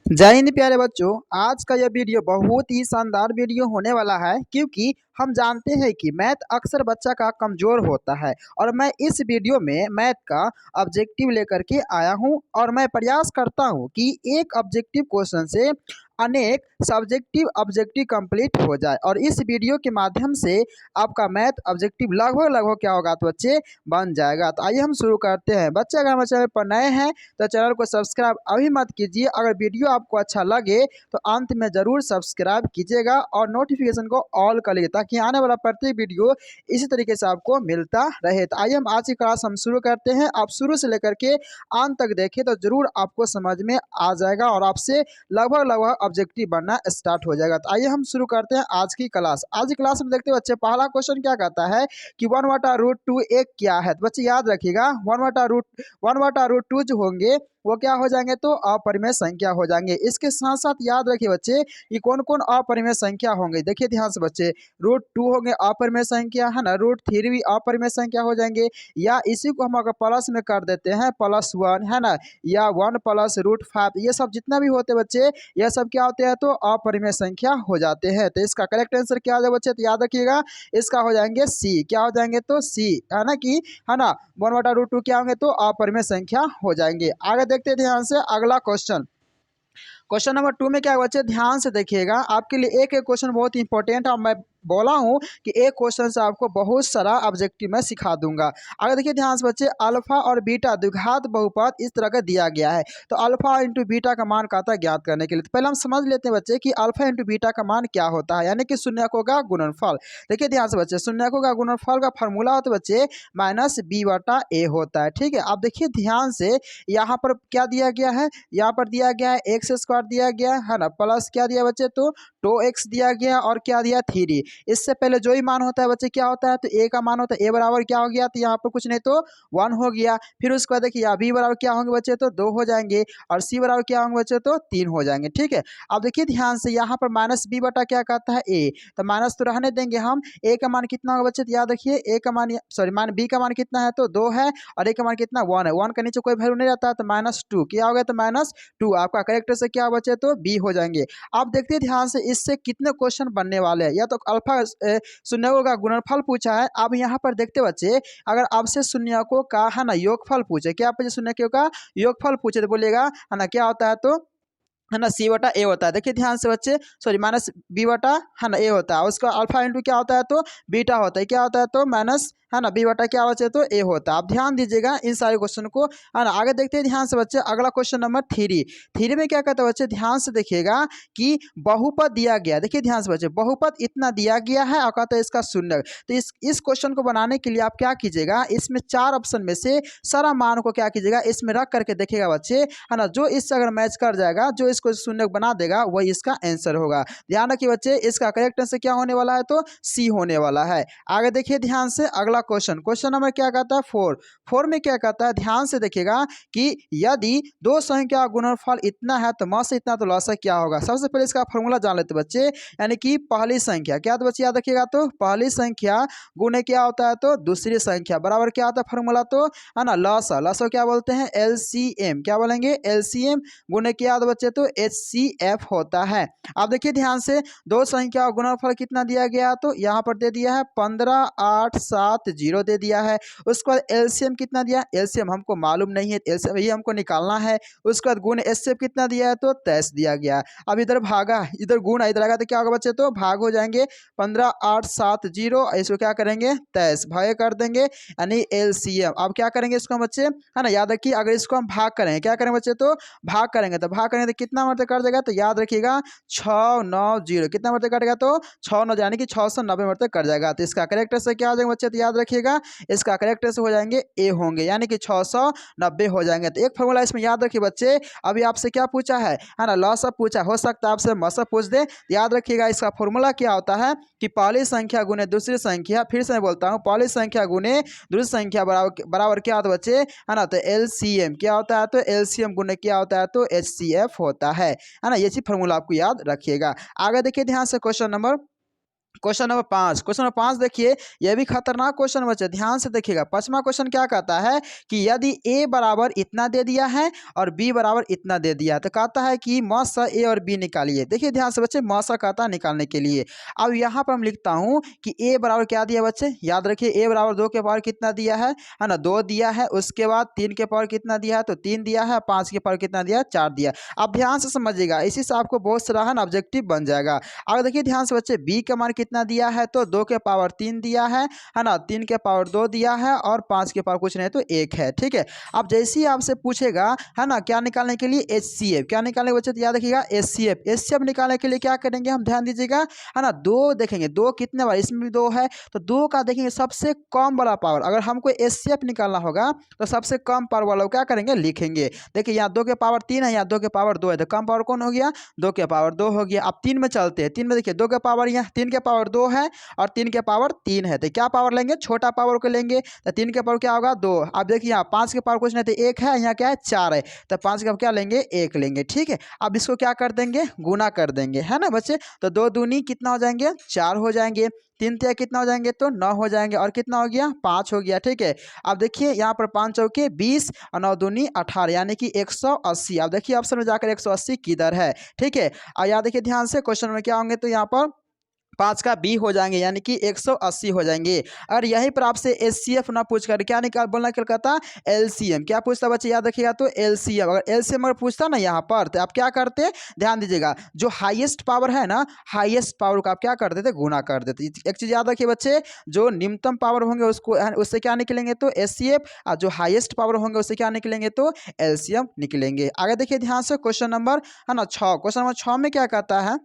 जय हिंद प्यारे बच्चों। आज का यह वीडियो बहुत ही शानदार वीडियो होने वाला है, क्योंकि हम जानते हैं कि मैथ अक्सर बच्चा का कमज़ोर होता है। और मैं इस वीडियो में मैथ का ऑब्जेक्टिव लेकर के आया हूं और मैं प्रयास करता हूं कि एक ऑब्जेक्टिव क्वेश्चन से अनेक सब्जेक्टिव ऑब्जेक्टिव कंप्लीट हो जाए। और इस वीडियो के माध्यम से आपका मैथ ऑब्जेक्टिव लगभग लगभग क्या होगा तो बच्चे बन जाएगा। तो आइए हम शुरू करते हैं। बच्चे अगर हमारे चैनल पर नए हैं तो चैनल को सब्सक्राइब अभी मत कीजिए। अगर वीडियो आपको अच्छा लगे तो अंत में ज़रूर सब्सक्राइब कीजिएगा और नोटिफिकेशन को ऑल कर लीजिए, ताकि आने वाला प्रत्येक वीडियो इसी तरीके से आपको मिलता रहे। तो आइए हम आज की क्लास हम शुरू करते हैं। आप शुरू से लेकर के अंत तक देखें तो ज़रूर आपको समझ में आ जाएगा और आपसे लगभग लगभग ऑब्जेक्टिव बनना स्टार्ट हो जाएगा। तो आइए हम शुरू करते हैं आज की क्लास। आज की क्लास में देखते हैं बच्चे, पहला क्वेश्चन क्या कहता है कि 1/√2 एक क्या है। तो बच्चे याद रखिएगा, 1/√2 जो होंगे वो क्या हो जाएंगे तो अपरिमेय संख्या हो जाएंगे। इसके साथ साथ याद रखिए बच्चे कि कौन कौन अपरिमेय संख्या होंगे। देखिए ध्यान से बच्चे, √2 होंगे अपरिमेय संख्या है ना, √3 भी अपरिमेय संख्या हो जाएंगे, या इसी को हम अगर प्लस में कर देते हैं +1 है ना, या 1 + √5, ये सब जितना भी होते बच्चे यह सब क्या होते हैं तो अपरिमेय संख्या हो जाते हैं। तो इसका करेक्ट आंसर क्या हो जाए बच्चे, तो याद रखिएगा इसका हो जाएंगे सी। क्या हो जाएंगे तो सी, है ना कि है ना 1/√2 क्या होंगे तो अपरिमेय संख्या हो जाएंगे। आगे देखते हैं ध्यान से अगला क्वेश्चन। क्वेश्चन नंबर 2 में क्या है बच्चे, ध्यान से देखिएगा। आपके लिए एक एक क्वेश्चन बहुत इंपॉर्टेंट है और मैं बोला हूं कि एक क्वेश्चन से आपको बहुत सारा ऑब्जेक्टिव मैं सिखा दूंगा। अगर देखिए ध्यान से बच्चे, अल्फा और बीटा द्विघात बहुपद इस तरह का दिया गया है। तो अल्फा इंटू बीटा का मान कहता है ज्ञात करने के लिए। तो पहले हम समझ लेते हैं बच्चे कि अल्फा इंटू बीटा का मान क्या होता है, यानी कि शून्यकों का गुणनफल। देखिए ध्यान से बच्चे, शून्यकों का गुणनफल का फॉर्मूला होता है बच्चे -b/a होता है। ठीक है, आप देखिए ध्यान से, यहाँ पर क्या दिया गया है, यहाँ पर दिया गया है x² दिया गया है ना, प्लस क्या दिया बच्चे तो 2x दिया गया और क्या दिया 3। इससे पहले जो ही मान होता है बच्चे क्या होता है तो a का मान होता है, a बराबर क्या हो गया तो यहाँ पर कुछ नहीं तो 1 हो गया। फिर उसके बाद देखिए b बराबर क्या होंगे बच्चे तो 2 हो जाएंगे और c बराबर क्या होंगे बच्चे तो 3 हो जाएंगे। ठीक है, अब देखिए ध्यान से, यहाँ पर -b बटा क्या कहता है a, तो माइनस तो रहने देंगे हम। a का मान कितना होगा बच्चे, तो याद रखिए a का मान, सॉरी b का मान कितना है तो 2 है और a का मान कितना 1 है। 1 के नीचे कोई वैल्यू नहीं रहता, तो -2 क्या हो गया तो -2। आपका करेक्ट से क्या बचे तो बी हो जाएंगे। आप देखते हैं ध्यान से, इससे कितने क्वेश्चन बनने वाले हैं। या तो अल्फा शून्यकों का गुणनफल पूछा है। अब यहाँ पर देखते बच्चे, अगर आपसे शून्यकों का है ना योगफल पूछे, क्या पूछे शून्यकों का योगफल पूछे, तो बोलिएगा है ना क्या होता है तो है ना c/a होता है। देखिए ध्यान से बच्चे, सॉरी -b/ है ना a होता है, उसका अल्फा इंटू क्या होता है तो बीटा होता है। क्या होता है तो माइनस है ना b/ क्या बचे तो a होता है। आप ध्यान दीजिएगा इन सारे क्वेश्चन को, है ना। आगे देखते हैं ध्यान से बच्चे, अगला क्वेश्चन नंबर 3 में क्या कहता है बच्चे, ध्यान से देखिएगा कि बहुपद दिया गया। देखिए ध्यान से बच्चे, बहुपद इतना दिया गया है और कहता है इसका शून्य। तो इस क्वेश्चन को बनाने के लिए आप क्या कीजिएगा, इसमें 4 ऑप्शन में से सारा मान को क्या कीजिएगा इसमें रख करके देखिएगा बच्चे, है ना। जो इससे अगर मैच कर जाएगा, जो इसको शून्य बना देगा, वही इसका आंसर होगा। ध्यान रखिए बच्चे, इसका करेक्ट आंसर क्या होने वाला है तो सी होने वाला है। आगे देखिए ध्यान से अगला क्वेश्चन, क्वेश्चन नंबर क्या कहता है 4 में क्या कहता है, ध्यान से देखिएगा कि यदि दो संख्या का गुणनफल इतना है तो म से इतना तो ल से क्या होगा। सबसे पहले इसका फॉर्मूला जान लेते बच्चे, यानी कि पहली संख्या क्या, तो बच्चे याद रखिएगा तो पहली संख्या गुणे क्या होता है तो दूसरी संख्या बराबर क्या होता है फॉर्मूला तो है ना लसा क्या बोलते हैं LCM, क्या बोलेंगे LCM गुणे क्या होता है बच्चे तो HCF होता है। अब देखिए ध्यान से, दो संख्या का गुणनफल कितना दिया गया तो यहाँ पर दे दिया है 15 8 7 0 दे दिया है। उसके बाद एलसीएम कितना दिया, एलसीएम हमको मालूम नहीं है, एलसीएम ये हमको निकालना है। उसके बाद गुण एचसीएफ कितना दिया है तो 23 दिया गया। अब इधर भागा, इधर गुण इधर आएगा तो क्या होगा बच्चे तो भाग हो जाएंगे, 15 8 7 0, इसको क्या करेंगे 23 भाग कर देंगे, यानी एलसीएम। अब क्या करेंगे इसको बच्चे, है ना, याद रखिए अगर इसको हम भाग करेंगे, क्या करेंगे बच्चे तो भाग करेंगे, तो भाग करेंगे तो कितना मरते कर देगा तो याद रखिएगा 690, कितना मरते कटेगा तो 690, यानी कि 690 मरते कर जाएगा। तो इसका करेक्ट आंसर क्या हो जाएगा बच्चे तो याद रखिएगा इसका करेक्ट आंसर हो जाएंगे ए होंगे, यानी कि 690 हो जाएंगे। तो एक फॉर्मूला इसमें याद रखिए बच्चे, अभी आपसे क्या पूछा है ना लॉ पूछा, हो सकता है आपसे मसब पूछ दे। याद रखिएगा इसका फॉर्मूला क्या होता है कि पहली संख्या गुने दूसरी संख्या, फिर से मैं बोलता हूँ पहली संख्या गुने दूसरी संख्या बराबर क्या होता है बच्चे, है ना, तो एलसीएम क्या होता है तो एलसीएम गुने क्या होता है तो एचसीएफ होता है ना। ये चीज फॉर्मूला आपको याद रखिएगा। आगे देखिए ध्यान से क्वेश्चन नंबर क्वेश्चन नंबर 5 देखिए, यह भी खतरनाक क्वेश्चन बच्चे, ध्यान से देखिएगा। 5वां क्वेश्चन क्या कहता है कि यदि ए बराबर इतना दे दिया है और बी बराबर इतना दे दिया है, तो कहता है कि म स ए और बी निकालिए। देखिए ध्यान से बच्चे, म स कहता है निकालने के लिए। अब यहाँ पर हम लिखता हूँ कि ए बराबर क्या दिया बच्चे, याद रखिए ए बराबर 2 के पावर कितना दिया है ना, 2 दिया है। उसके बाद 3 के पावर कितना दिया है, तो 3 दिया है। 5 के पावर कितना दिया है, 4 दिया। अब ध्यान से समझिएगा, इसी से आपको बहुत सारा है ना ऑब्जेक्टिव बन जाएगा। अगर देखिए ध्यान से बच्चे, बी का मान कितना दिया है, तो 2 के पावर 3 दिया है ना, 3 के पावर 2 दिया है और 5 के पावर कुछ नहीं तो 1 है। ठीक है, अब जैसे ही आपसे पूछेगा है ना क्या निकालने के लिए, HCF क्या निकालने बच्चे, तो याद रखिएगा HCF निकालने के लिए क्या करेंगे हम, ध्यान दीजिएगा है ना, 2 देखेंगे, 2 कितने बार, इसमें भी 2 है तो 2 का देखेंगे सबसे कम वाला पावर। अगर हमको HCF निकालना होगा तो सबसे कम पावर वाला क्या करेंगे, लिखेंगे। देखिए यहाँ 2 के पावर 3 है, यहाँ 2 के पावर 2 है, तो कम पावर कौन हो गया, 2 के पावर 2 हो गया। अब 3 में चलते हैं, 3 में देखिए 2 के पावर, यहाँ 3 के पावर 2 है और 3 के पावर 3 है, तो क्या पावर लेंगे, छोटा पावर को लेंगे। तो 3 के पावर क्या होगा, 2। अब देखिए यहाँ 5 के पावर कुछ नहीं तो 1 है, यहाँ क्या है 4 है, तो 5 का क्या लेंगे, 1 लेंगे। ठीक है, अब इसको क्या कर देंगे, गुना कर देंगे, है ना बच्चे। तो 2 दूनी कितना हो जाएंगे, 4 हो जाएंगे। 3 तिया कितना हो जाएंगे, तो 9 हो जाएंगे। और कितना हो गया, 5 हो गया। ठीक है, अब देखिए यहाँ पर 5 चौके 20 और 9 दूनी 18 यानी कि 180। अब देखिए ऑप्शन में जाकर 180 किधर है। ठीक है, और यहाँ देखिए ध्यान से क्वेश्चन में क्या होंगे, तो यहाँ पर 5 का बी हो जाएंगे यानी कि 180 हो जाएंगे। और यहीं पर आपसे HCF ना पूछ कर क्या निकाल बोलना कलकत्ता, LCM क्या पूछता बच्चे, याद रखिएगा। तो LCM, अगर LCM अगर पूछता ना यहाँ पर, तो आप क्या करते, ध्यान दीजिएगा, जो हाईएस्ट पावर है ना, हाईएस्ट पावर को आप क्या कर देते, गुना कर देते। एक चीज़ याद रखिए बच्चे, जो निम्नतम पावर होंगे उसको उससे क्या निकलेंगे, तो HCF, और जो हाईएस्ट पावर होंगे उससे क्या निकलेंगे, तो LCM निकलेंगे। आगे देखिए ध्यान से क्वेश्चन नंबर है ना 6, क्वेश्चन नंबर 6 में क्या कहता है,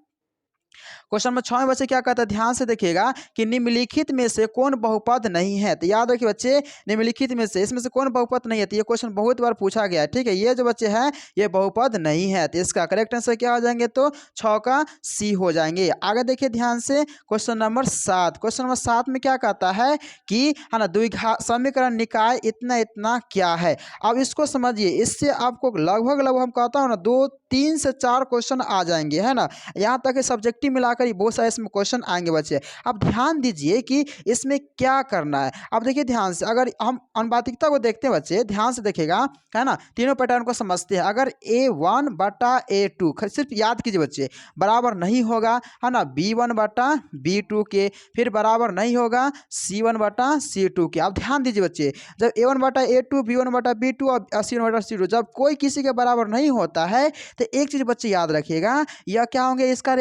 क्वेश्चन नंबर 6 में बच्चे क्या कहता है, ध्यान से देखिएगा कि निम्नलिखित में से कौन बहुपद नहीं है। तो याद रखिए बच्चे, निम्नलिखित में से इसमें से कौन बहुपद नहीं है, तो ये क्वेश्चन बहुत बार पूछा गया है। ठीक है, ये जो बच्चे हैं ये बहुपद नहीं है, तो इसका करेक्ट आंसर क्या हो जाएंगे, तो 6 का सी हो जाएंगे। आगे देखिए ध्यान से क्वेश्चन नंबर 7, क्वेश्चन नंबर 7 में क्या कहता है कि है ना द्विघात समीकरण निकाय इतना इतना क्या है। अब इसको समझिए, इससे आपको लगभग हम कहता हूँ ना 2 3 से 4 क्वेश्चन आ जाएंगे, है ना। यहाँ तक सब्जेक्टिव मिलाकर ही बहुत सारे इसमें क्वेश्चन आएंगे बच्चे। अब ध्यान दीजिए कि इसमें क्या करना है। अब देखिए ध्यान से, अगर हम अनुपातिकता को देखते हैं बच्चे, ध्यान से देखिएगा, है ना, तीनों पैटर्न को समझते हैं। अगर A1 बटा A2 सिर्फ याद कीजिए बच्चे, बराबर नहीं होगा, है ना, B1 बटा B2 के, फिर बराबर नहीं होगा C1 बटा C2 के। अब ध्यान दीजिए बच्चे, जब A1 बटा A2, B1 बटा B2 और C1 बटा C2 जब कोई किसी के बराबर नहीं होता है, तो एक चीज बच्चे याद रखिएगा, यह क्या होंगे, इसका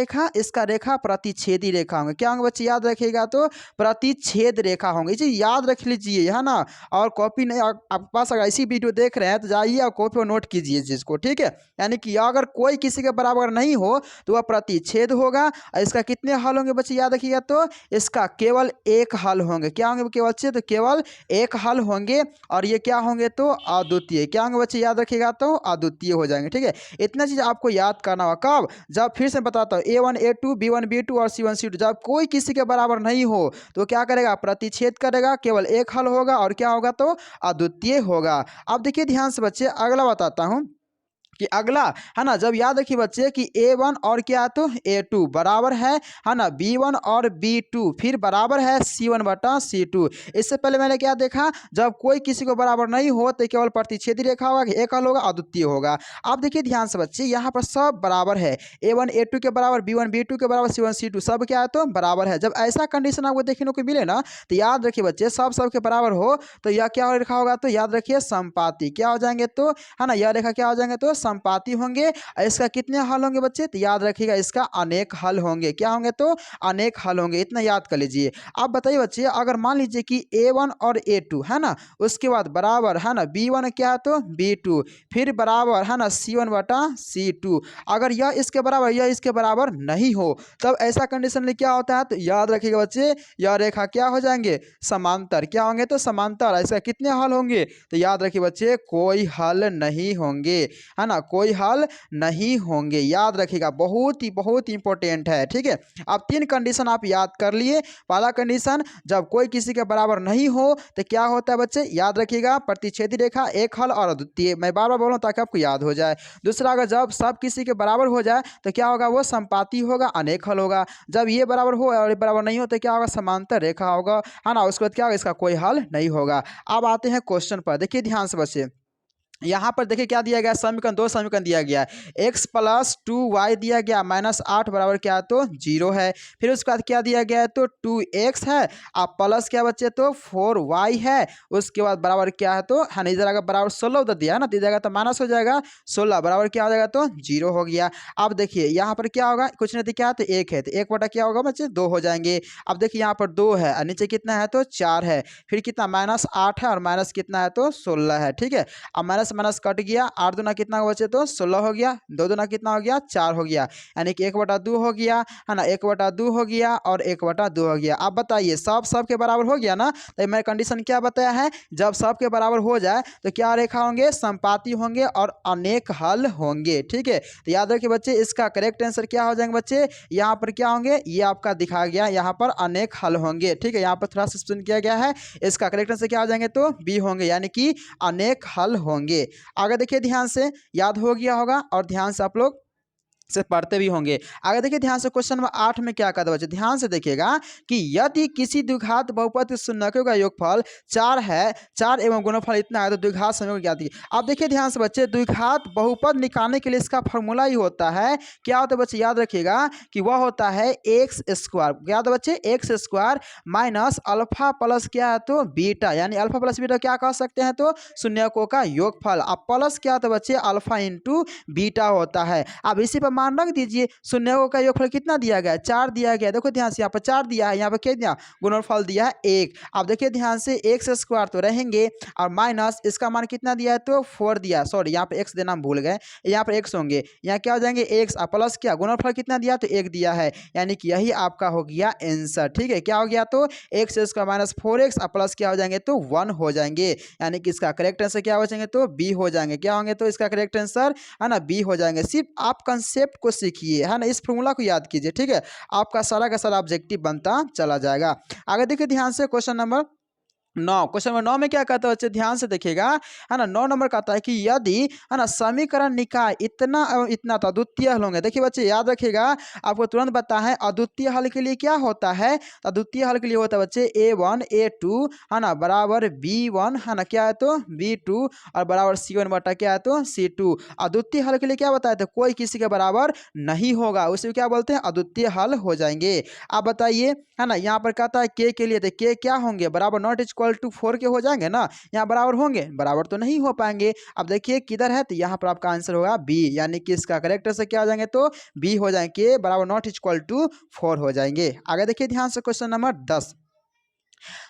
रेखा प्रतिच्छेदी रेखा होंगे। क्या होंगे बच्चे, याद रखिएगा, तो प्रतिच्छेद रेखा होंगे। ये याद रख लीजिए, है ना। और कॉपी नहीं, आपके पास अगर ऐसी वीडियो देख रहे हैं तो जाइए और कॉपी पर नोट कीजिए इस चीज को। ठीक है, यानी कि अगर कोई किसी के बराबर नहीं हो तो वह प्रतिच्छेद होगा। और इसका कितने हल होंगे बच्चे, याद रखिएगा, तो इसका केवल एक हल होंगे। क्या होंगे केवल बच्चे, तो केवल एक हल होंगे। और ये क्या होंगे, तो अद्वितीय। क्या होंगे बच्चे, याद रखिएगा, तो अद्वितीय हो जाएंगे। ठीक है, इतना चीज आपको याद करना होगा। कब, जब फिर से बताता हूँ, A1 A2 B1 B2 और C1 C2 जब कोई किसी के बराबर नहीं हो तो क्या करेगा, प्रतिच्छेद करेगा, केवल एक हल होगा और क्या होगा, तो अद्वितीय होगा। अब देखिए ध्यान से बच्चे, अगला बताता हूँ कि अगला, है ना, जब याद रखिए बच्चे कि A1 और क्या, तो A2 बराबर है ना, B1 और B2 फिर बराबर है C1 बटा C2। इससे पहले मैंने क्या देखा, जब कोई किसी को बराबर नहीं हो तो केवल प्रतिच्छेदी रेखा होगा, एक हल होगा, अद्वितीय होगा। अब देखिए ध्यान से बच्चे, यहाँ पर सब बराबर है, A1 A2 के बराबर, B1 B2 के बराबर, C1 C2 सब क्या है, तो बराबर है। जब ऐसा कंडीशन आपको देखने को मिले ना, तो याद रखिए बच्चे, सब के बराबर हो तो यह क्या रेखा होगा, तो याद रखिए संपाती। क्या हो जाएंगे, तो है ना, यह रेखा क्या हो जाएंगे, तो संपाती होंगे। इसका कितने हल होंगे बच्चे, तो याद रखिएगा इसका अनेक हल होंगे। क्या होंगे, तो अनेक हल होंगे, इतना याद कर लीजिए। अब बताइए बच्चे, अगर मान लीजिए कि A1 और A2 है ना, उसके बाद बराबर है ना B1 क्या है, तो B2 फिर बराबर है ना C1 बटा C2, अगर यह इसके बराबर यह इसके बराबर नहीं हो तब ऐसा कंडीशन में क्या होता है, तो याद रखिएगा बच्चे, यह रेखा क्या हो जाएंगे, समांतर। क्या होंगे, तो समांतर। इसका कितने हल होंगे, तो याद रखिए बच्चे, कोई हल नहीं होंगे, है ना। ना, कोई हल नहीं होंगे। याद रखिएगा, बहुत ही इंपॉर्टेंट है। ठीक है, अब 3 कंडीशन आप याद कर लिए। पहला कंडीशन, जब कोई किसी के बराबर नहीं हो तो क्या होता है बच्चे, याद रखिएगा, प्रतिच्छेदी रेखा, एक हल और अद्वितीय। मैं बार बार बोल रहा हूँ ताकि आपको याद हो जाए। दूसरा, अगर जब सब किसी के बराबर हो जाए तो क्या होगा, वो संपाती होगा, अनेक हल होगा। जब ये बराबर हो और ये बराबर नहीं हो तो क्या होगा, समांतर रेखा होगा, है ना। उसके बाद क्या होगा, इसका कोई हल नहीं होगा। अब आते हैं क्वेश्चन पर, देखिए ध्यान से बच्चे। यहाँ पर देखिए क्या दिया गया, समीकरण, दो समीकरण दिया गया है। x प्लस 2y दिया गया, -8 बराबर क्या है, तो 0 है। फिर उसके बाद क्या दिया गया है, तो 2x है, अब प्लस क्या बच्चे, तो 4y है। उसके बाद बराबर क्या है, तो है नहीं, जरा बराबर 16 उधर दिया है ना, दिया जाएगा तो माइनस हो जाएगा, 16 बराबर क्या हो जाएगा, तो 0 हो गया। अब देखिए यहाँ पर क्या होगा, कुछ नहीं, क्या है, तो 1 है, तो 1 बटा क्या होगा बच्चे, 2 हो जाएंगे। अब देखिए यहाँ पर 2 है और नीचे कितना है, तो 4 है। फिर कितना, -8 है और माइनस कितना है, तो 16 है। ठीक है, अब माइनस माइनस कट गया, 8 दूना कितना बचे, तो 16 हो गया, 2 दूना कितना हो गया, 4 हो गया, यानी कि 1/2 हो गया, है ना, 1/2 हो गया और 1/2 हो गया। अब बताइए, सब के बराबर हो गया ना, तो मैं कंडीशन क्या बताया है, जब सब के बराबर हो जाए तो क्या रेखा होंगे, संपाती होंगे और अनेक हल होंगे। ठीक है, तो याद रखिए बच्चे, इसका करेक्ट आंसर क्या हो जाएंगे बच्चे, यहाँ पर क्या होंगे, ये आपका दिखा गया, यहाँ पर अनेक हल होंगे। ठीक है, यहाँ पर थोड़ा सा किया गया है, इसका करेक्ट आंसर क्या हो जाएंगे, तो बी होंगे, यानी कि अनेक हल होंगे। आगे देखिए ध्यान से, याद हो गया होगा और ध्यान से आप लोग से पढ़ते भी होंगे। आगे देखिए ध्यान से, क्वेश्चन नंबर 8 में क्या कहता है बच्चे, ध्यान से देखिएगा कि यदि किसी द्विघात बहुपद के शून्यकों का योगफल 4 है, 4 एवं गुणनफल इतना है, तो द्विघात संयोग ज्ञात कीजिए। अब देखिए ध्यान से बच्चे, द्विघात बहुपद निकालने के लिए इसका फॉर्मूला ही होता है, क्या होता है बच्चे, याद रखिएगा कि वह होता है एक्स स्क्वायर। क्या होता है बच्चे, x square minus alpha plus क्या है, तो बीटा, यानी अल्फा प्लस बीटा क्या कह सकते हैं, तो शून्यकों का योगफल। अब प्लस क्या होता है बच्चे, अल्फा इंटू बीटा होता है। अब इसी पर मान रख दीजिए, शून्यों का योगफल कितना दिया गया है, 4 दिया गया। देखो ध्यान से, यहाँ पर 4 दिया है, यहाँ पर क्या दिया, गुणनफल दिया है 1। अब देखिए ध्यान से, एक्स स्क्वायर तो रहेंगे और माइनस इसका मान कितना दिया है, तो 4 दिया, सॉरी यहाँ पे एक्स देना हम भूल गए, यहाँ पर एक्स होंगे, यहाँ क्या हो जाएंगे एक्स, प्लस क्या गुणनफल कितना दिया, तो 1 दिया है, यानी कि यही आपका हो गया आंसर। ठीक है, क्या हो गया, तो x square minus 4x plus क्या हो जाएंगे, तो 1 हो जाएंगे, यानी कि इसका करेक्ट आंसर क्या हो जाएंगे, तो बी हो जाएंगे। क्या होंगे, तो इसका करेक्ट आंसर है ना, बी हो जाएंगे। सिर्फ आप कंसेप्ट को सीखिए, है ना, इस फॉर्मूला को याद कीजिए। ठीक है, आपका सारा का सारा ऑब्जेक्टिव बनता चला जाएगा। आगे देखिए ध्यान से, क्वेश्चन नंबर 9, क्वेश्चन नंबर 9 में क्या कहता है बच्चे, ध्यान से देखिएगा, है ना। 9 नंबर कहता है कि यदि, है ना, समीकरण निकाय इतना एवं इतना तो अद्वितीय हल होंगे। देखिए बच्चे, याद रखिएगा, आपको तुरंत बता है अद्वितीय हल के लिए क्या होता है, अद्वितीय हल के लिए होता है बच्चे a1 a2, है ना, बराबर b1, है ना, क्या है, तो b2 और बराबर c1 बटा क्या है, तो c2। अद्वितीय हल के लिए क्या बताया था, कोई किसी के बराबर नहीं होगा, उसे क्या बोलते हैं, अद्वितीय हल हो जाएंगे। आप बताइए, है ना, यहाँ पर कहता है k के लिए, तो k क्या होंगे, बराबर नॉट इक्वल टू 4 के हो जाएंगे ना, यहाँ बराबर होंगे, बराबर तो नहीं हो पाएंगे। अब देखिए किधर है, तो यहाँ पर आपका आंसर होगा बी, यानी कि इसका करेक्ट से क्या हो जाएंगे, तो बी हो जाएंगे, बराबर नॉट इक्वल टू 4 हो जाएंगे। आगे देखिए ध्यान से, क्वेश्चन नंबर 10,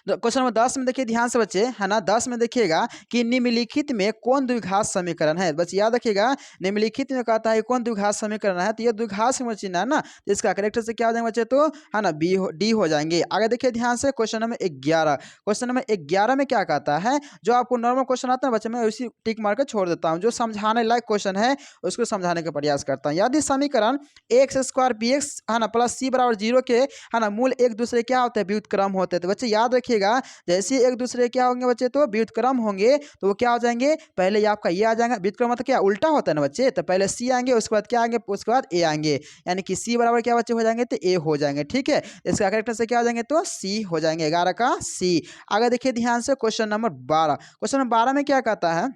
क्वेश्चन नंबर 10 में देखिए ध्यान से बच्चे, है ना, 10 में देखिएगा कि निम्नलिखित में कौन द्विघात समीकरण है। बच्चे याद रखिएगा, निम्नलिखित में कहता है कौन द्विघात समीकरण है, तो ये द्विघात समीकरण है ना, तो इसका करेक्ट से क्या हो जाएंगे बच्चे, तो है ना, डी हो जाएंगे। आगे देखिए ध्यान से, क्वेश्चन नंबर 11, क्वेश्चन नंबर 11 में क्या कहता है, जो आपको नॉर्मल क्वेश्चन आता है बच्चे, मैं उसी टिक मार के छोड़ देता हूँ, जो समझाने लायक क्वेश्चन है उसको समझाने का प्रयास करता हूँ। यदि समीकरण एक्स स्क्वायर बी एक्स, है ना, प्लस सी बराबर 0 के, है ना, मूल एक दूसरे क्या होते हैं, व्युत्क्रम होते हैं। तो बच्चे याद रखिएगा, जैसे एक दूसरे क्या होंगे बच्चे, तो व्युत्क्रम होंगे, तो वो क्या हो जाएंगे, पहले ये आपका ये आ जाएगा, व्युत्क्रम मतलब क्या, उल्टा होता है ना बच्चे, तो पहले सी आएंगे, उसके बाद क्या आएंगे, उसके बाद ए आएंगे, यानी कि सी बराबर क्या बच्चे हो जाएंगे, तो ए हो जाएंगे। ठीक है, इसका करेक्ट से क्या हो जाएंगे, तो सी हो जाएंगे, 11 का सी। आगे देखिए ध्यान से, क्वेश्चन नंबर 12, क्वेश्चन नंबर 12 में क्या कहता है,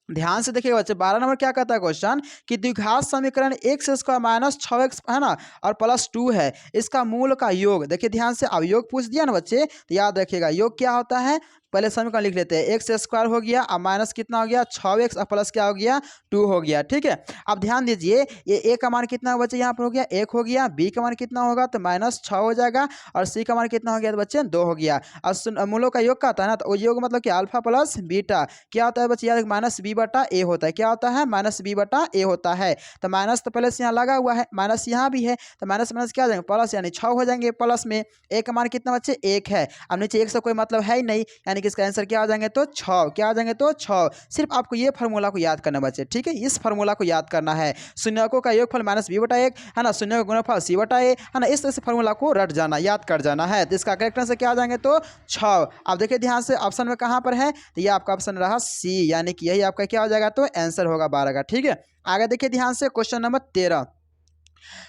ध्यान से देखिएगा बच्चे, 12 नंबर क्या कहता है क्वेश्चन, कि द्विघात समीकरण एक्स स्क्वायर माइनस 6x, है ना, और प्लस 2 है, इसका मूल का योग। देखिए ध्यान से, अब योग पूछ दिया ना बच्चे, तो याद रखिएगा योग क्या होता है, पहले समीकरण लिख लेते हैं, एक्स स्क्वायर हो गया, अब माइनस कितना हो गया, 6x, और प्लस क्या हो गया, 2 हो गया। ठीक है, अब ध्यान दीजिए, ये ए का मान कितना बच्चे यहाँ पर हो गया, 1 हो गया, बी का मान कितना होगा, तो -6 हो जाएगा, और सी का मान कितना हो गया, तो बच्चे 2 हो गया। और मूलों का योग का आता है ना, तो वो योग मतलब कि अल्फा प्लस बीटा क्या होता है बच्चे, यार माइनस बी बटा ए होता है, क्या होता है, माइनस बी बटा ए होता है। तो माइनस तो प्लस यहाँ लगा हुआ है, माइनस यहाँ भी है, तो माइनस माइनस क्या हो जाएंगे, प्लस, यानी 6 हो जाएंगे, प्लस में ए का मान कितना बच्चे 1 है। अब नीचे 1 से कोई मतलब है ही नहीं, यानी कि इसका आंसर क्या आ जाएंगे तो 6, क्या आ जाएंगे तो 6। सिर्फ आपको ये फार्मूला को याद करना बच्चे, ठीक है, इस फार्मूला को याद करना है। शून्यकों का योगफल माइनस बी बटा एक है ना, शून्य का गुणनफल सी बटा ए है ना, इस तरह से फार्मूला को रट जाना, याद कर जाना है। तो इसका करेक्ट आंसर क्या आ जाएंगे तो 6। आप देखिए ध्यान से ऑप्शन में कहाँ पर है, तो ये आपका ऑप्शन रहा सी, यानी कि यही आपका क्या हो जाएगा तो आंसर होगा 12 का, ठीक है। आगे देखिए ध्यान से क्वेश्चन नंबर 13।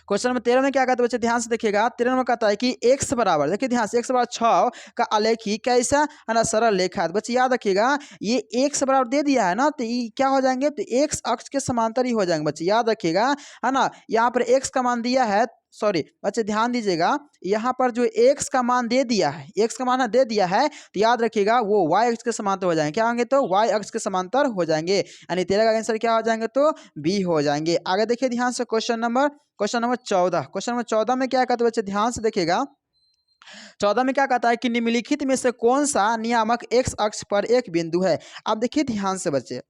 क्वेश्चन नंबर 13 में क्या कहता है बच्चे, ध्यान से देखिएगा। 13 में कहता है कि x बराबर, देखिए ध्यान से, x बराबर 6 का आलेखी कैसा है ना सरल रेखा है। तो बच्चे याद रखिएगा, ये x बराबर दे दिया है ना, तो ये क्या हो जाएंगे तो x अक्ष के समांतर ही हो जाएंगे बच्चे, याद रखिएगा है ना। यहाँ पर x का मान दिया है, सॉरी बच्चे ध्यान दीजिएगा, यहाँ पर जो x का मान दे दिया है, x का मान दे दिया है, तो याद रखिएगा वो y अक्ष के समांतर हो जाएंगे, क्या होंगे तो y अक्ष के समांतर हो जाएंगे, यानी 13 का आंसर क्या हो जाएंगे तो बी हो जाएंगे। आगे देखिए ध्यान से क्वेश्चन नंबर 14। क्वेश्चन नंबर 14 में क्या कहते हैं बच्चे, ध्यान से देखिएगा। 14 में क्या कहता है कि निम्नलिखित में से कौन सा नियामक x अक्ष पर एक बिंदु है। आप देखिए ध्यान से बच्चे,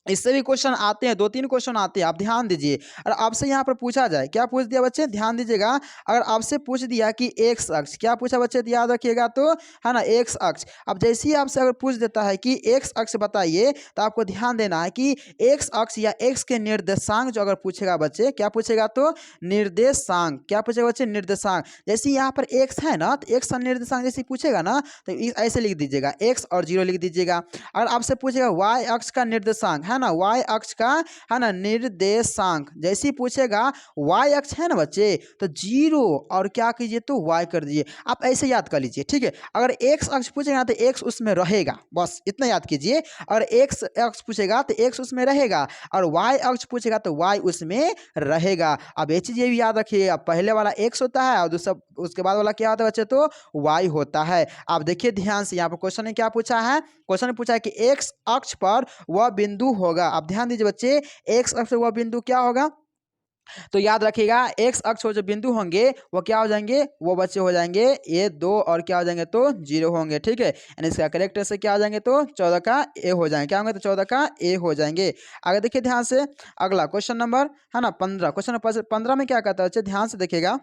इससे भी क्वेश्चन आते हैं, 2-3 क्वेश्चन आते हैं, आप ध्यान दीजिए। और आपसे यहाँ पर पूछा जाए, क्या पूछ दिया बच्चे, ध्यान दीजिएगा। अगर आपसे पूछ दिया कि एक्स अक्ष, क्या पूछा बच्चे, तो याद रखिएगा तो है ना एक्स अक्ष। अब जैसे ही आपसे अगर पूछ देता है कि एक्स अक्ष बताइए, तो आपको ध्यान देना है कि एक्स अक्ष या एक्स के निर्देशांक जो अगर पूछेगा बच्चे, क्या पूछेगा तो निर्देशांक, क्या पूछेगा बच्चे निर्देशांक। जैसे यहाँ पर एक्स है ना, तो एक्स का निर्देशांक जैसे पूछेगा ना, तो ऐसे लिख दीजिएगा, एक्स और 0 लिख दीजिएगा। अगर आपसे पूछेगा वाई अक्ष का निर्देशांक है ना, y अक्ष का है ना निर्देशांक, जैसे ही पूछेगा y अक्ष है ना बच्चे, तो 0 और क्या कीजिए तो y कर दीजिए। आप ऐसे याद कर लीजिए, ठीक है। अगर x अक्ष पूछेगा तो x उसमें रहेगा, बस इतना याद कीजिए। अगर x अक्ष पूछेगा तो x उसमें रहेगा, और y अक्ष पूछेगा तो y उसमें रहेगा। अब ये चीज ये भी याद रखिए, अब पहले वाला x होता है और दूसरा उसके बाद वाला क्या होता है बच्चे तो y होता है। आप देखिए ध्यान से, यहाँ पर क्वेश्चन ने क्या पूछा है, क्वेश्चन ने पूछा है कि x अक्ष पर वह बिंदु होगा। आप ध्यान दीजिए बच्चे, एक्स अक्ष पर वह बिंदु क्या होगा, तो याद रखिएगा एक्स अक्ष पर जो बिंदु होंगे वो क्या हो जाएंगे, वो बच्चे हो जाएंगे ए 2 और क्या हो जाएंगे तो 0 होंगे, ठीक है। यानी इसका करेक्ट से क्या आ जाएंगे तो 14 का ए हो जाएंगे, क्या होंगे तो 14 का ए हो जाएंगे। आगे देखिए ध्यान से, अगला क्वेश्चन नंबर है ना 15। क्वेश्चन नंबर 15 में क्या कहता है बच्चे, ध्यान से देखिएगा।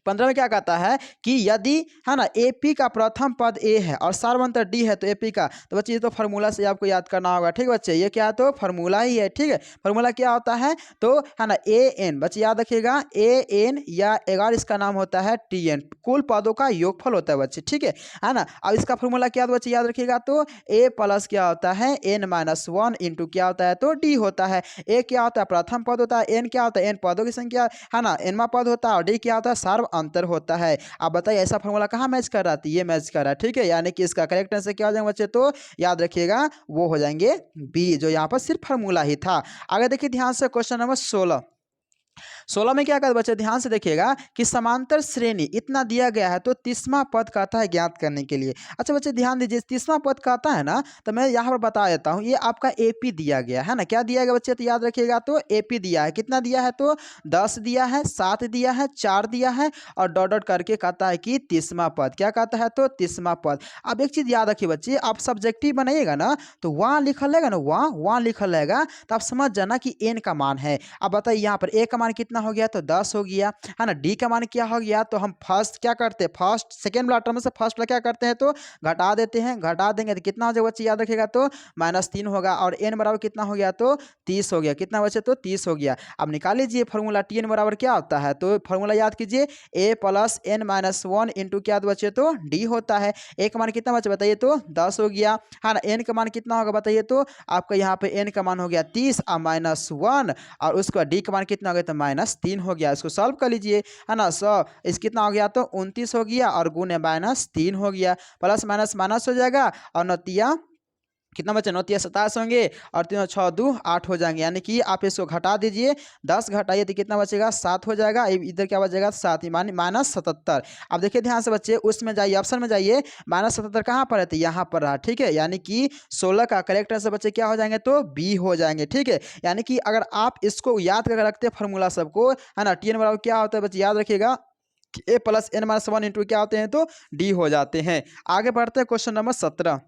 15 में क्या कहता है कि यदि है ना एपी का प्रथम पद ए है और सार्वंतर डी है तो एपी का, तो बच्चे ये तो फार्मूला से आपको याद करना होगा, ठीक है बच्चे, ये क्या है तो फार्मूला ही है, ठीक है। फार्मूला क्या होता है तो है ना ए एन, बच्चे याद रखिएगा ए एन, या अगर इसका नाम होता है टी एन, कुल पदों का योगफल होता है बच्चे, ठीक है ना। अब इसका फार्मूला क्या बच्चे याद रखिएगा तो ए प्लस क्या होता है एन माइनस 1 इंटू क्या होता है तो डी होता है। ए क्या होता है प्रथम पद होता है, एन क्या होता है एन पदों की संख्या है ना, एनवा पद होता है, और डी क्या होता है सार्व अंतर होता है। आप बताइए ऐसा फॉर्मूला कहाँ मैच कर रहा है, ये मैच कर रहा है, ठीक है। यानी कि इसका करेक्ट आंसर क्या हो जाएंगे बच्चे तो याद रखिएगा वो हो जाएंगे बी, जो यहाँ पर सिर्फ फार्मूला ही था। आगे देखिए ध्यान से क्वेश्चन नंबर 16 में क्या कहते बच्चे, ध्यान से देखिएगा कि समांतर श्रेणी इतना दिया गया है तो 30वां पद कहता है ज्ञात करने के लिए। अच्छा बच्चे ध्यान दीजिए, 30वां पद कहता है ना, तो मैं यहाँ पर बता देता हूँ, ये आपका एपी दिया गया है ना, क्या दिया गया बच्चे तो याद रखिएगा तो एपी दिया है, कितना दिया है तो 10 दिया है, 7 दिया है, 4 दिया है, और डॉट डॉट करके कहता है कि 30वां पद, क्या कहता है तो 30वां पद। अब एक चीज याद रखिए बच्चे, आप सब्जेक्टिव बनाइएगा ना, तो वहाँ लिखल रहेगा ना, वहाँ लिखल रहेगा, तो आप समझ जाना कि एन का मान है। अब बताइए यहाँ पर ए का मान कितना हो गया तो 10 हो गया है ना, डी का मान क्या हो गया, तो हम फर्स्ट क्या करते हैं, फर्स्ट सेकेंड वाला टर्म में से फर्स्ट वाला क्या करते हैं तो घटा देते हैं, घटा देंगे तो कितना हो जाएगा बच्चे याद रखिएगा तो -3 होगा, और एन बराबर कितना हो गया तो 30 हो गया, कितना बचे तो 30 हो गया। अब निकाल लीजिए फॉर्मूला, टी एन बराबर क्या होता है तो फॉर्मूला याद कीजिए ए प्लस एन माइनस 1 इंटू क्या बचे तो डी होता है। ए का मान कितना बचे बताइए तो 10 हो गया है ना, एन का मान कितना होगा बताइए तो आपका यहाँ पे एन का मान हो गया 30 और -1, और उसका डी का मान कितना हो गया तो -3 हो गया। इसको सॉल्व कर लीजिए है ना, 100 इस कितना हो गया तो 29 हो गया, और गुने -3 हो गया, प्लस माइनस माइनस हो जाएगा, और नतिया कितना बचे 9 तिया 27 होंगे, और 3 6 2 8 हो जाएंगे। यानी कि आप इसको घटा दीजिए, 10 घटाइए तो कितना बचेगा 7 हो जाएगा, इधर क्या बचेगा 7 -77। अब देखिए ध्यान से बच्चे, उसमें जाइए ऑप्शन में जाइए, -77 कहाँ पर है तो यहाँ पर रहा, ठीक है। यानी कि 16 का करेक्ट आंसर बच्चे क्या हो जाएंगे तो बी हो जाएंगे, ठीक है। यानी कि अगर आप इसको याद करके रखते हैं फॉर्मूला सबको है ना, टी एन बराबर क्या होता है बच्चे याद रखिएगा ए प्लस एन माइनस 1 इंटू क्या होते हैं तो डी हो जाते हैं। आगे बढ़ते हैं क्वेश्चन नंबर 17।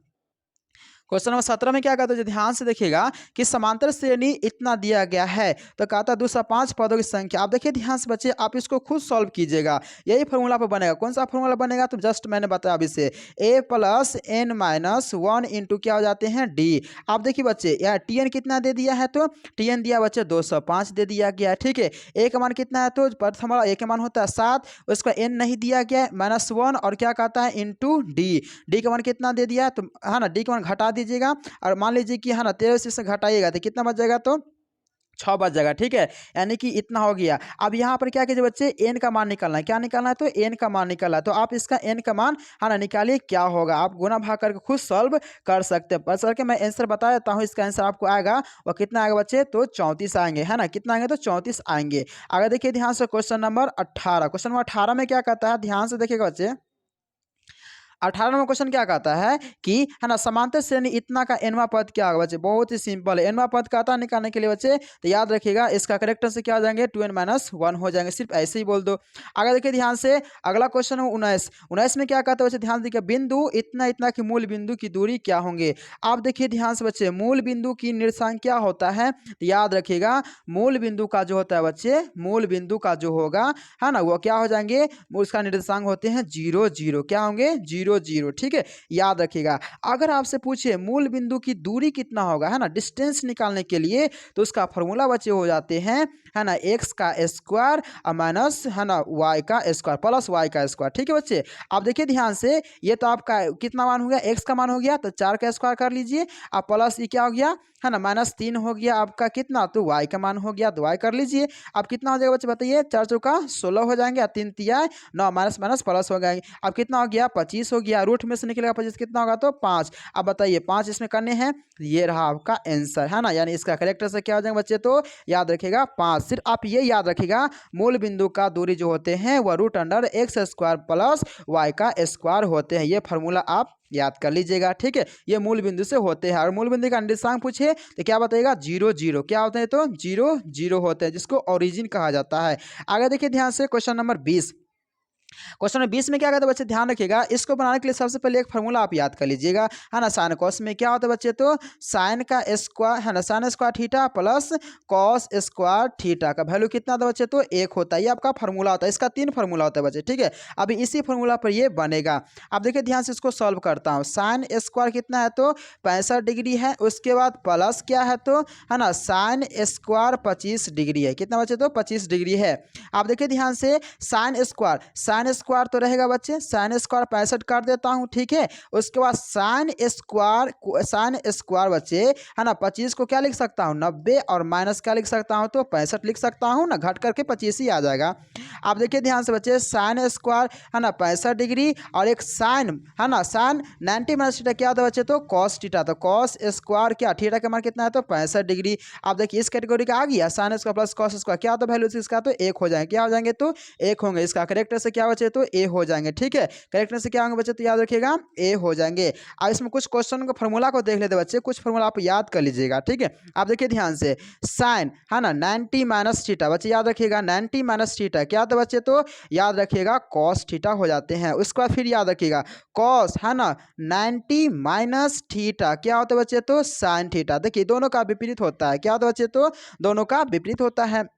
क्वेश्चन नंबर 17 में क्या कहता है, ध्यान से देखिएगा कि समांतर श्रेणी इतना दिया गया है, तो कहता है 205 पदों की संख्या। आप देखिए ध्यान से बच्चे, आप इसको खुद सॉल्व कीजिएगा, यही फॉर्मूला पर बनेगा। कौन सा फॉर्मूला बनेगा, तो जस्ट मैंने बताया अभी से, a plus N minus one into क्या हो जाते हैं डी। आप देखिए बच्चे, यहाँ टी एन कितना दे दिया है, तो टी एन दिया बच्चे 205 दे दिया गया है, ठीक है। ए का मान कितना है, तो प्रथम वाला ए का मान होता है 7, उसका एन नहीं दिया गया है, -1 और क्या कहता है इंटू डी। डी का मान कितना दे दिया है, तो है ना डी का मान घटा दीजिएगा, और मान लीजिए कि है ना 13 से घटाइएगा तो कितना बच जाएगा, तो 6 बच जाएगा, ठीक है। यानी कि इतना हो गया। अब यहाँ पर क्या कीजिए बच्चे, एन का मान निकालना है। क्या निकालना है, तो एन का मान निकालना है। तो आप इसका एन का मान है ना निकालिए, क्या होगा, आप गुना भाग करके खुद सॉल्व कर सकते हैं। बस करके मैं आंसर बता देता हूँ, इसका आंसर आपको आएगा, और कितना आएगा बच्चे, तो 34 आएंगे, है ना। कितना आएंगे, तो 34 आएंगे। आगे देखिए ध्यान से क्वेश्चन नंबर 18। क्वेश्चन नंबर 18 में क्या कहता है, ध्यान से देखिएगा बच्चे। 18 नंबर क्वेश्चन क्या कहता है कि है ना समांतर श्रेणी इतना का एनवा पद क्या होगा बच्चे, बहुत ही सिंपल है। एनवा पद कहता निकालने के लिए बच्चे, तो याद रखिएगा इसका करेक्ट आंसर क्या हो जाएंगे, 2n-1 हो जाएंगे, सिर्फ ऐसे ही बोल दो। आगे देखिए ध्यान से, अगला क्वेश्चन है 19 में क्या कहता है बच्चे, ध्यान देखिए, बिंदु इतना इतना की मूल बिंदु की दूरी क्या होंगे। आप देखिए ध्यान से बच्चे, मूल बिंदु की निर्देशांक क्या होता है, तो याद रखिएगा मूल बिंदु का जो होता है बच्चे, मूल बिंदु का जो होगा है ना, वो क्या हो जाएंगे, उसका निर्देशांक होते हैं 0 0, क्या होंगे 0 0, ठीक है। याद रखिएगा, अगर आपसे पूछे मूल बिंदु की दूरी कितना होगा, है ना, डिस्टेंस निकालने के लिए, तो उसका फॉर्मूला बच्चे हो जाते हैं, है ना, x का स्क्वायर और माइनस है ना y का स्क्वायर प्लस y का स्क्वायर, ठीक है बच्चे। आप देखिए ध्यान से, ये तो आपका कितना मान हो गया, x का मान हो गया, तो 4 का स्क्वायर कर लीजिए, और प्लस ये क्या हो गया, है ना -3 हो गया आपका कितना, तो y का मान हो गया, तो y कर लीजिए। अब कितना हो जाएगा बच्चे बताइए, 4 चौका 16 हो जाएंगे, 3 तिया 9, माइनस माइनस प्लस हो जाएंगे। अब कितना हो गया, 25 हो गया, रूट में से निकलेगा 25, कितना होगा, तो 5। अब बताइए 5 इसमें करने हैं, ये रहा आपका आंसर, है ना। यानी इसका करेक्ट आंसर क्या हो जाएगा बच्चे, तो याद रखिएगा 5। सिर्फ आप ये याद रखिएगा, मूल बिंदु का दूरी जो होते हैं वह √x² प्लस y का स्क्वायर होते हैं। ये फार्मूला आप याद कर लीजिएगा, ठीक है। ये मूल बिंदु से होते हैं, और मूल बिंदु का निर्देशांक पूछे तो क्या बताएगा, 0 0, क्या होते हैं, तो 0 0 होते हैं, जिसको ओरिजिन कहा जाता है। आगे देखिए ध्यान से क्वेश्चन नंबर 20। क्वेश्चन नंबर 20 में क्या कहता है बच्चे, ध्यान रखिएगा, इसको बनाने के लिए सबसे पहले एक फार्मूला आप याद कर लीजिएगा, है ना। साइन कॉस में क्या होता है बच्चे, तो साइन का स्क्वायर, है ना, sine square theta plus cos square theta का वैल्यू कितना होता है बच्चे, तो 1 होता है। ये आपका फार्मूला होता है, इसका 3 फार्मूला होता है बच्चे, ठीक है। अभी इसी फार्मूला पर ये बनेगा। अब देखिए ध्यान से इसको सॉल्व करता हूँ। साइन स्क्वायर कितना है, तो 65 डिग्री है, उसके बाद प्लस क्या है, तो है ना साइन स्क्वायर 25 डिग्री है, कितना बच्चे, तो 25 डिग्री है। आप देखिए ध्यान से, साइन स्क्वायर तो रहेगा बच्चे, साइन स्क्वायर 65 कर देता हूँ, ठीक है। उसके बाद साइन स्क्वायर बच्चे, है ना, 25 को क्या लिख सकता हूँ, 90, और माइनस क्या लिख सकता हूँ, तो 65 लिख सकता हूँ ना, घट करके 25 ही आ जाएगा। आप देखिए ध्यान से बच्चे, साइन स्क्वायर है ना 65 डिग्री, और एक साइन है ना, साइन 90 माइनस थीटा क्या होता है बच्चे, तो कॉस थीटा, तो कॉस स्क्वायर क्या, थीटा का मान कितना है, तो 65 डिग्री। आप देखिए इस कैटेगरी का आ गया, sine square plus cos square, क्या होता है वैल्यू इसका, तो 1 हो जाएंगे, क्या हो जाएंगे, तो 1 होंगे। इसका करेक्ट से क्या बचे, तो ए हो जाएंगे, ठीक है। करेक्ट से क्या होंगे बच्चे, तो याद रखिएगा ए हो जाएंगे। अब इसमें कुछ क्वेश्चन का फॉर्मूला को देख लेते बच्चे, कुछ फॉर्मूला आप याद कर लीजिएगा, ठीक है। आप देखिए ध्यान से, साइन है ना 90 माइनस थीटा, बच्चे याद रखिएगा 90 माइनस थीटा क्या होता है बच्चे, तो याद रखिएगा कॉस थीटा हो जाते हैं। उसके बाद फिर याद रखिएगा कॉस है ना 90 माइनस थीटा क्या होता है बच्चे, तो साइन थीटा। देखिए दोनों का विपरीत होता है, क्या होता है बच्चे, तो दोनों का विपरीत होता है।